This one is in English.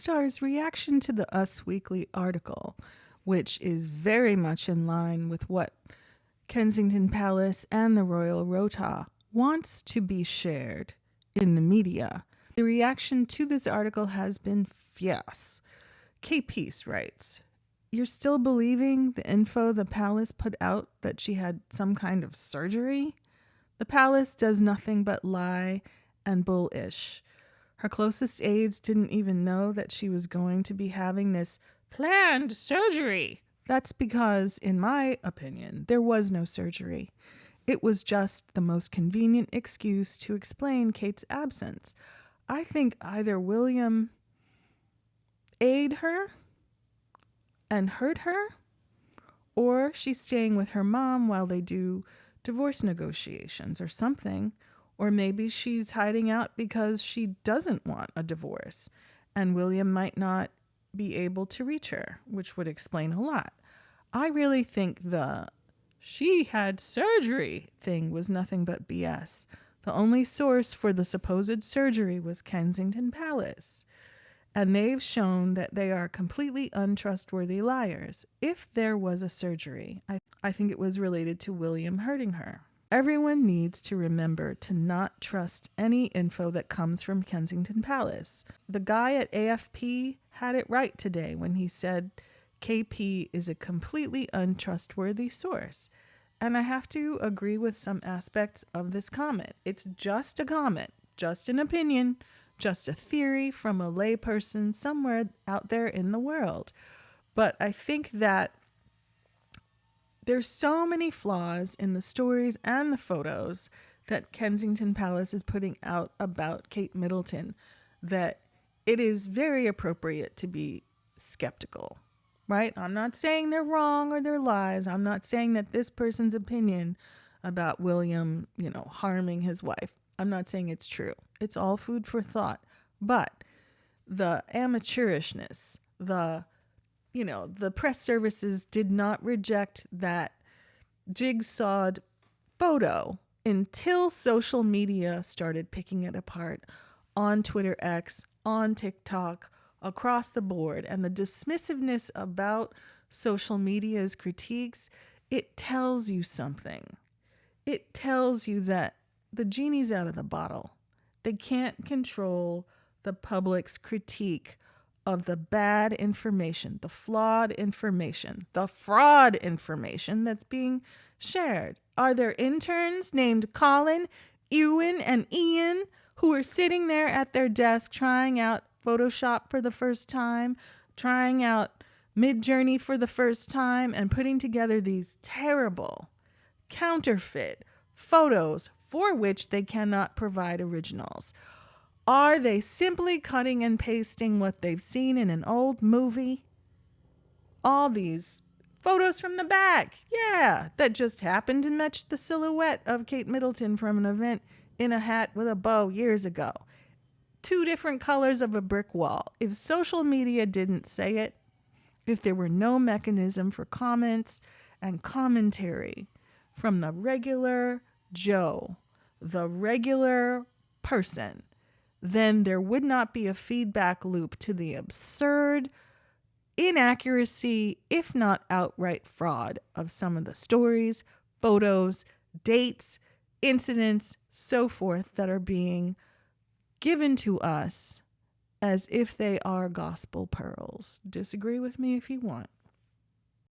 Star's reaction to the Us Weekly article, which is very much in line with what Kensington Palace and the Royal Rota wants to be shared in the media. The reaction to this article has been fierce. Kate Peace writes, "You're still believing the info the palace put out that she had some kind of surgery? The palace does nothing but lie and bullish. Her closest aides didn't even know that she was going to be having this planned surgery. That's because, in my opinion, there was no surgery. It was just the most convenient excuse to explain Kate's absence. I think either William aid her and hurt her, or she's staying with her mom while they do divorce negotiations or something. Or maybe she's hiding out because she doesn't want a divorce, and William might not be able to reach her, which would explain a lot. I really think the she had surgery thing was nothing but BS. The only source for the supposed surgery was Kensington Palace, and they've shown that they are completely untrustworthy liars. If there was a surgery, I think it was related to William hurting her. Everyone needs to remember to not trust any info that comes from Kensington Palace. The guy at AFP had it right today when he said KP is a completely untrustworthy source. And I have to agree with some aspects of this comment. It's just a comment, just an opinion, just a theory from a layperson somewhere out there in the world. But I think that there's so many flaws in the stories and the photos that Kensington Palace is putting out about Katemiddleton that it is very appropriate to be skeptical, right? I'm not saying they're wrong or they're lies. I'm not saying that this person's opinion about William, harming his wife, I'm not saying it's true. It's all food for thought. But the amateurishness, the press services did not reject that jigsawed photo until social media started picking it apart on Twitter X, on TikTok, across the board. And the dismissiveness about social media's critiques, it tells you something. It tells you that the genie's out of the bottle. They can't control the public's critique of the bad information, the flawed information, the fraud information that's being shared. Are there interns named Colin, Ewan, and Ian who are sitting there at their desk trying out Photoshop for the first time, trying out Midjourney for the first time, and putting together these terrible, counterfeit photos for which they cannot provide originals? Are they simply cutting and pasting what they've seen in an old movie? All these photos from the back, that just happened to match the silhouette of Katemiddleton from an event in a hat with a bow years ago. 2 different colors of a brick wall. If social media didn't say it, if there were no mechanism for comments and commentary from the regular Joe, the regular person, then there would not be a feedback loop to the absurd inaccuracy, if not outright fraud, of some of the stories, photos, dates, incidents, so forth that are being given to us as if they are gospel pearls. Disagree with me if you want.